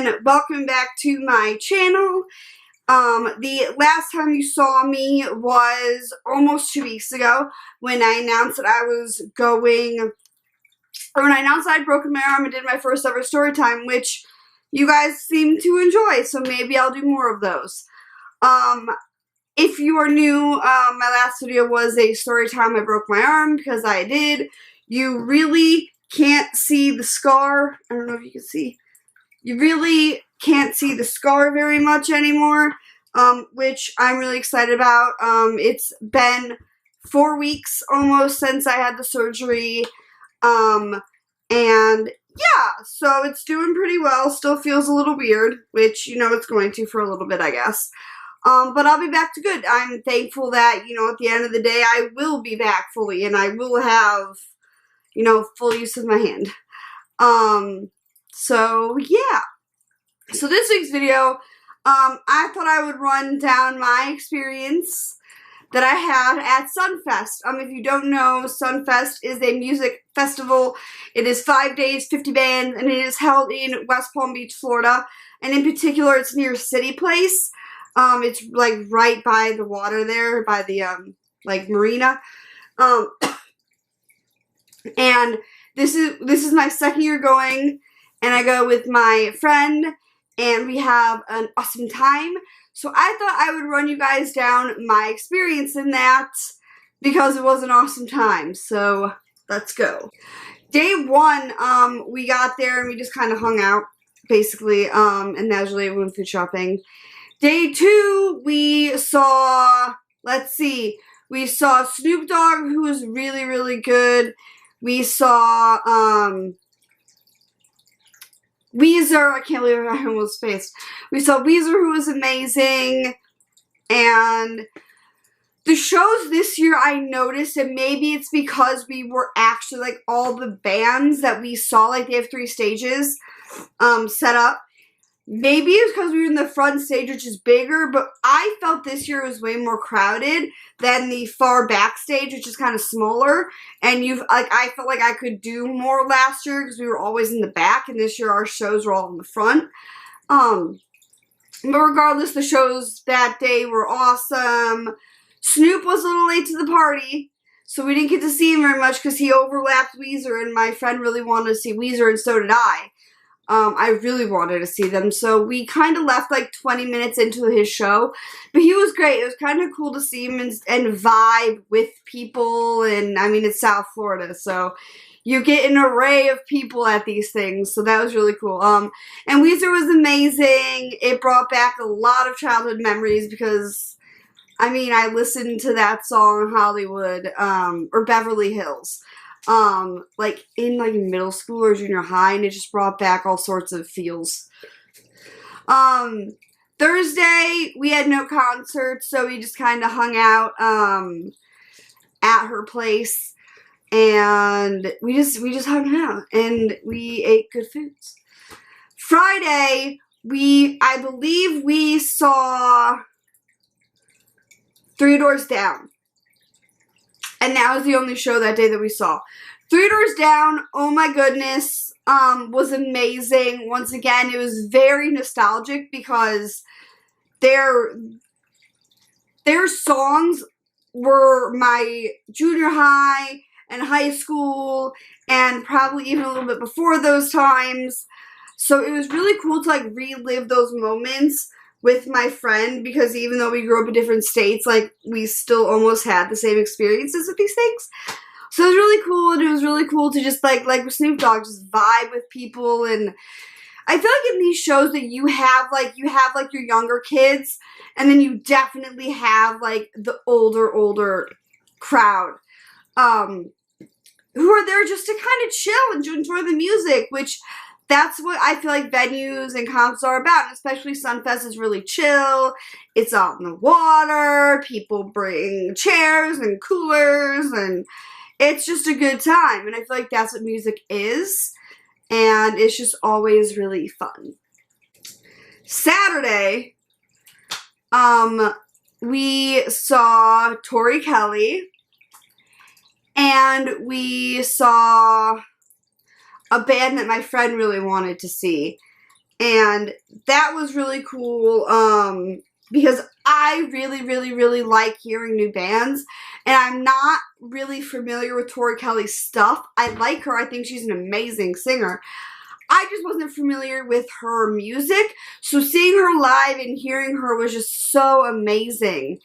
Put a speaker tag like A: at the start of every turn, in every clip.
A: and welcome back to my channel. The last time you saw me was almost 2 weeks ago when I announced that I was going, or when I announced I had broken my arm and did my first ever story time, which you guys seem to enjoy, so maybe I'll do more of those. If you are new, my last video was a story time I broke my arm, because I did. You really can't see the scar. I don't know if you can see. You really can't see the scar very much anymore, which I'm really excited about. It's been 4 weeks almost since I had the surgery, and yeah, so it's doing pretty well. Still feels a little weird, which, you know, it's going to for a little bit, I guess. But I'll be back to good. I'm thankful that, you know, at the end of the day, I will be back fully, and I will have, you know, full use of my hand. So yeah. So this week's video, I thought I would run down my experience that I had at Sunfest. If you don't know, Sunfest is a music festival. It is 5 days, 50 bands, and it is held in West Palm Beach, Florida. And in particular, it's near City Place. It's like right by the water there, by the like marina. And this is my second year going, and I go with my friend, and we have an awesome time. So I thought I would run you guys down my experience in that, because it was an awesome time. So let's go. Day one, we got there and we just kind of hung out, basically, and naturally we went food shopping. Day two, we saw, let's see, we saw Snoop Dogg, who was really, really good. We saw, Weezer, I can't believe I almost spaced. We saw Weezer, who was amazing, and the shows this year I noticed, and maybe it's because we were actually, like, all the bands that we saw, like, they have 3 stages, set up. Maybe it's because we were in the front stage, which is bigger, but I felt this year was way more crowded than the far back stage, which is kind of smaller. And I felt like I could do more last year because we were always in the back, and this year our shows were all in the front. But regardless, the shows that day were awesome. Snoop was a little late to the party, so we didn't get to see him very much because he overlapped Weezer, and my friend really wanted to see Weezer, and so did I. I really wanted to see them, so we kind of left like 20 minutes into his show, but he was great. It was kind of cool to see him and vibe with people, and I mean, it's South Florida, so you get an array of people at these things, so that was really cool. And Weezer was amazing. It brought back a lot of childhood memories because, I mean, I listened to that song, Hollywood, or Beverly Hills, like in like middle school or junior high, and it just brought back all sorts of feels. Thursday we had no concert, so we just kind of hung out at her place, and we just hung out and we ate good foods. Friday I believe we saw 3 Doors Down. And that was the only show that day that we saw. 3 Doors Down, oh my goodness, was amazing. Once again, it was very nostalgic because their songs were my junior high and high school and probably even a little bit before those times. So it was really cool to like relive those moments with my friend, because even though we grew up in different states, like, we still almost had the same experiences with these things. So it was really cool, and it was really cool to just, like with Snoop Dogg, just vibe with people. And I feel like in these shows that you have your younger kids, and then you definitely have, like, the older crowd, who are there just to kind of chill and to enjoy the music, which that's what I feel like venues and concerts are about, and especially Sunfest is really chill. It's out in the water, people bring chairs and coolers, and it's just a good time, and I feel like that's what music is, and it's just always really fun. Saturday, we saw Tori Kelly, and we saw a band that my friend really wanted to see. And that was really cool, because I really like hearing new bands, and I'm not really familiar with Tori Kelly's stuff. I like her. I think she's an amazing singer. I just wasn't familiar with her music, so seeing her live and hearing her was just so amazing.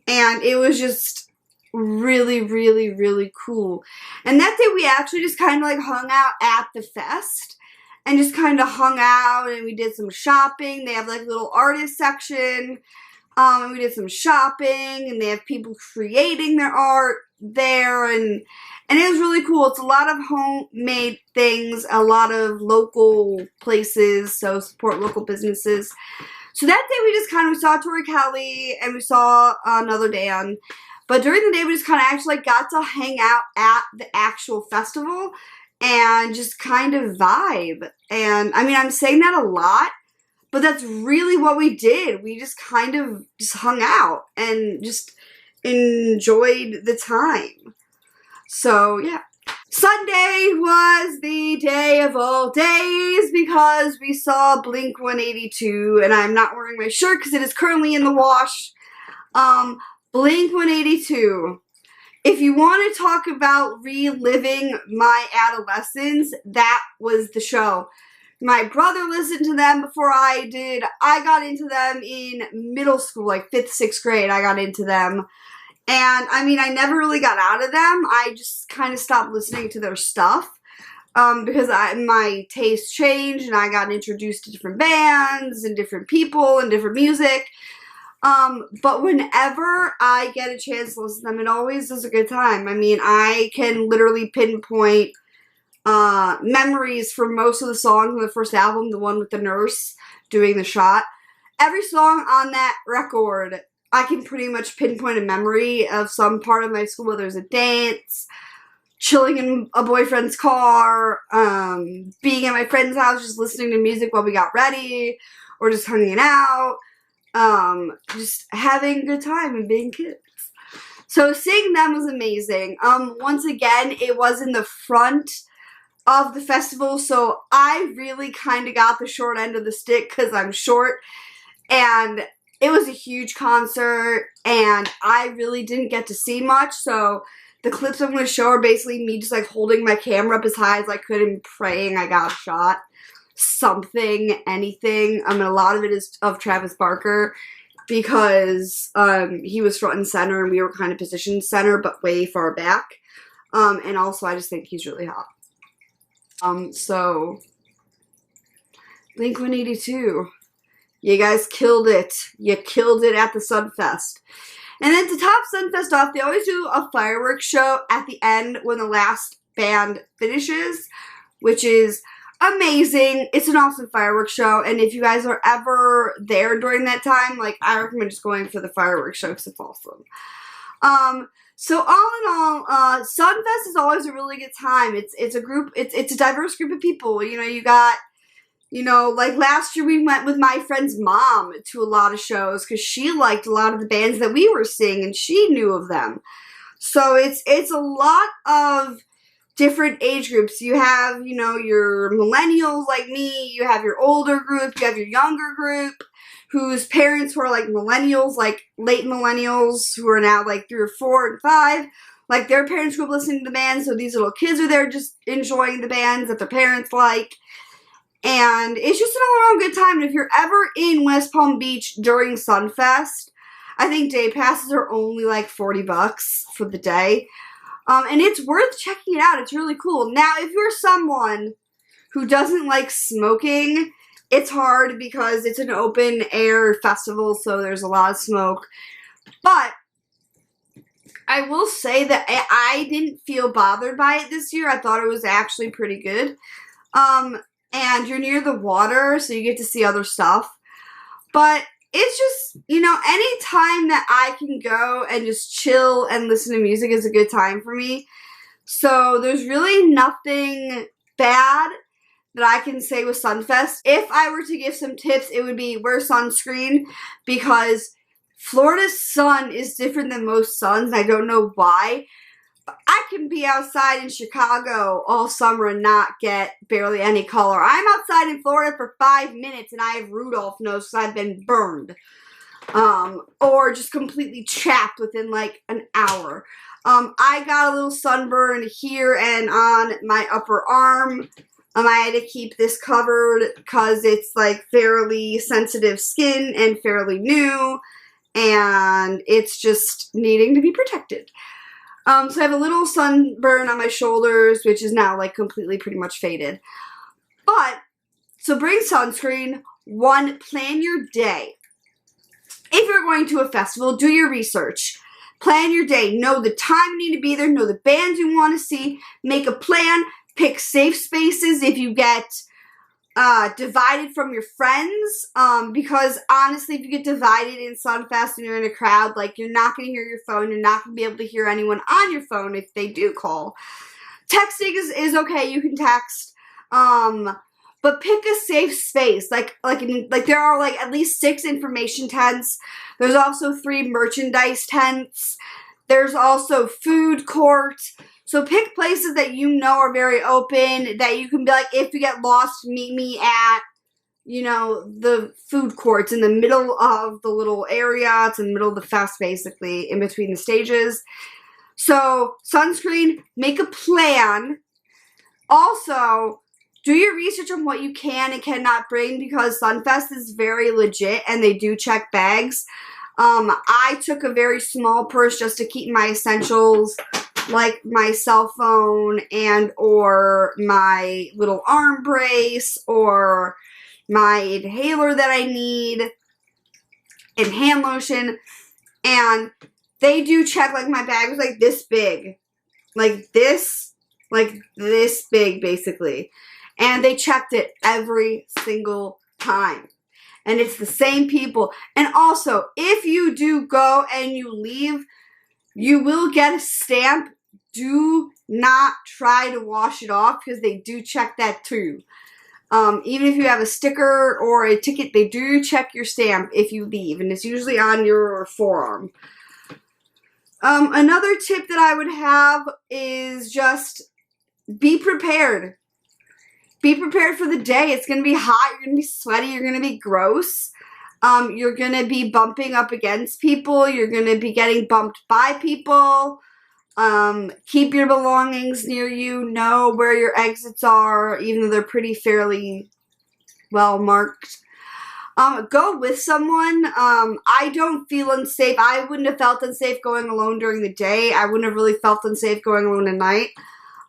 A: And it was just really cool. And that day we actually just kind of like hung out at the fest and just kind of hung out, and we did some shopping. They have like a little artist section, and we did some shopping, and they have people creating their art there, and it was really cool. It's a lot of homemade things, a lot of local places, so support local businesses. So that day we saw Tori Kelly and we saw another band. But during the day we just kind of actually got to hang out at the actual festival and just kind of vibe. And I mean, I'm saying that a lot, but that's really what we did. We just kind of just hung out and just enjoyed the time. So yeah. Sunday was the day of all days because we saw Blink-182, and I'm not wearing my shirt because it is currently in the wash. Blink-182. If you want to talk about reliving my adolescence, that was the show. My brother listened to them before I did. I got into them in middle school, like 5th, 6th grade, I got into them. And, I mean, I never really got out of them. I just kind of stopped listening to their stuff because my taste changed and I got introduced to different bands and different people and different music. But whenever I get a chance to listen to them, it always is a good time. I mean, I can literally pinpoint memories for most of the songs on the first album, the one with the nurse doing the shot. Every song on that record, I can pretty much pinpoint a memory of some part of my school, whether it was a dance, chilling in a boyfriend's car, being at my friend's house, just listening to music while we got ready, or just hanging out, just having a good time and being kids. So seeing them was amazing. Once again, it was in the front of the festival, so I really kind of got the short end of the stick because I'm short, and it was a huge concert, and I really didn't get to see much, so the clips I'm going to show are basically me just, like, holding my camera up as high as I could and praying I got a shot. Something, anything. I mean, a lot of it is of Travis Barker, because he was front and center, and we were kind of positioned center, but way far back. And also, I just think he's really hot. So, Blink-182. You guys killed it. You killed it at the Sunfest. And then to top Sunfest off, they always do a fireworks show at the end when the last band finishes, which is amazing. It's an awesome fireworks show, and if you guys are ever there during that time, like, I recommend just going for the fireworks show because it's awesome. So all in all, Sunfest is always a really good time. It's a diverse group of people. You know, you got, you know, like last year we went with my friend's mom to a lot of shows because she liked a lot of the bands that we were seeing and she knew of them. So it's a lot of different age groups. You have, you know, your millennials like me, you have your older group, you have your younger group whose parents who are like millennials, like late millennials who are now like 3 or 4 and 5. Like their parents grew up listening to the band, so these little kids are there just enjoying the bands that their parents like. And it's just an all-around good time. And if you're ever in West Palm Beach during Sunfest, I think day passes are only like $40 for the day. And it's worth checking it out. It's really cool. Now, if you're someone who doesn't like smoking, it's hard because it's an open-air festival, so there's a lot of smoke. But I will say that I didn't feel bothered by it this year. I thought it was actually pretty good. And you're near the water, so you get to see other stuff. But it's just, you know, any time that I can go and just chill and listen to music is a good time for me. So there's really nothing bad that I can say with Sunfest. If I were to give some tips, it would be wear sunscreen, because Florida's sun is different than most suns, and I don't know why. I can be outside in Chicago all summer and not get barely any color. I'm outside in Florida for 5 minutes and I have Rudolph nose because I've been burned. Or just completely chapped within like an hour. I got a little sunburn here and on my upper arm. I had to keep this covered because it's like fairly sensitive skin and fairly new. And it's just needing to be protected. So I have a little sunburn on my shoulders, which is now like completely pretty much faded. But, so bring sunscreen. 1, plan your day. If you're going to a festival, do your research. Plan your day. Know the time you need to be there. Know the bands you want to see. Make a plan. Pick safe spaces if you get divided from your friends. Because honestly, if you get divided in Sunfest and you're in a crowd, like you're not going to hear your phone. You're not going to be able to hear anyone on your phone if they do call. Texting is okay. You can text. But pick a safe space, like there are like at least 6 information tents. There's also 3 merchandise tents. There's also food court. So pick places that you know are very open, that you can be like, if you get lost, meet me at, you know, the food courts in the middle of the little area. It's in the middle of the fest, basically, in between the stages. So sunscreen, make a plan. Also, do your research on what you can and cannot bring because Sunfest is very legit and they do check bags. I took a very small purse just to keep my essentials like my cell phone and or my little arm brace or my inhaler that I need and hand lotion. And they do check, like my bag was like this big. Like this big basically. And they checked it every single time. And it's the same people. And also, if you do go and you leave, you will get a stamp. Do not try to wash it off because they do check that too. Even if you have a sticker or a ticket, they do check your stamp if you leave. And it's usually on your forearm. Another tip that I would have is just be prepared. Be prepared for the day. It's going to be hot. You're going to be sweaty. You're going to be gross. You're going to be bumping up against people. You're going to be getting bumped by people. Keep your belongings near you. Know where your exits are, even though they're pretty fairly well marked. Go with someone. I don't feel unsafe. I wouldn't have felt unsafe going alone during the day. I wouldn't have really felt unsafe going alone at night.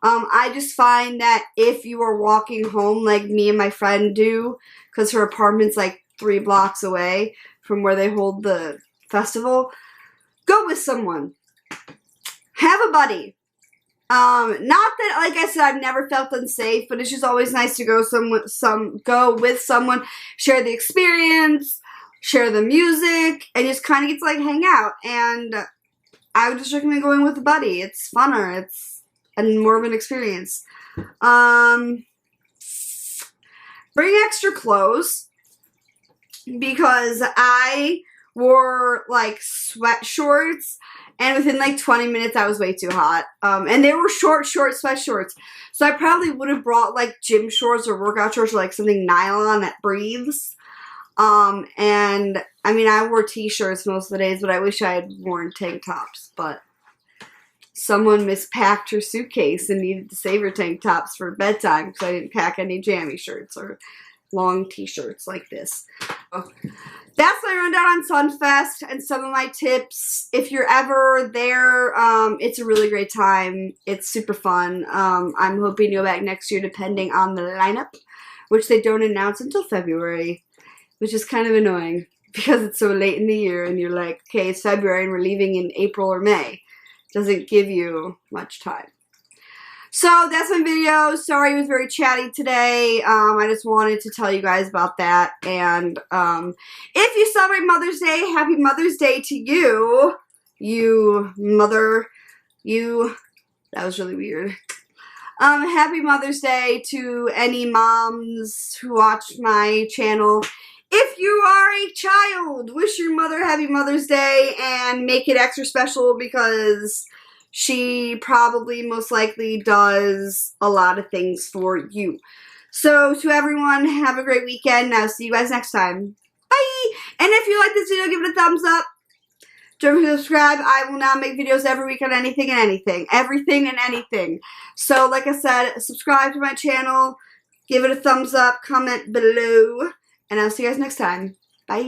A: I just find that if you are walking home like me and my friend do, because her apartment's like 3 blocks away from where they hold the festival, go with someone. Have a buddy. Not that, like I said, I've never felt unsafe, but it's just always nice to go go with someone, share the experience, share the music, and just kind of get to like hang out. And I would just recommend going with a buddy. It's funner. It's and more of an experience. Bring extra clothes because I wore like sweat shorts and within like 20 minutes I was way too hot. And they were short sweat shorts. So I probably would have brought like gym shorts or workout shorts or like something nylon that breathes. And I mean, I wore t-shirts most of the days, but I wish I had worn tank tops, but someone mispacked her suitcase and needed to save her tank tops for bedtime because I didn't pack any jammy shirts or long t-shirts like this. So that's my rundown on Sunfest and some of my tips. If you're ever there, it's a really great time. It's super fun. I'm hoping to go back next year depending on the lineup, which they don't announce until February, which is kind of annoying because it's so late in the year and you're like, okay, it's February and we're leaving in April or May. Doesn't give you much time. So that's my video. Sorry it was very chatty today. I just wanted to tell you guys about that. And if you celebrate Mother's Day, happy Mother's Day to you. You mother. You. That was really weird. Happy Mother's Day to any moms who watch my channel. If you are a child, wish your mother happy Mother's Day and make it extra special because she probably most likely does a lot of things for you. So to everyone, have a great weekend. I'll see you guys next time. Bye! And if you like this video, give it a thumbs up. Don't forget to subscribe. I will now make videos every week on anything and anything. Everything and anything. So like I said, subscribe to my channel. Give it a thumbs up. Comment below. And I'll see you guys next time.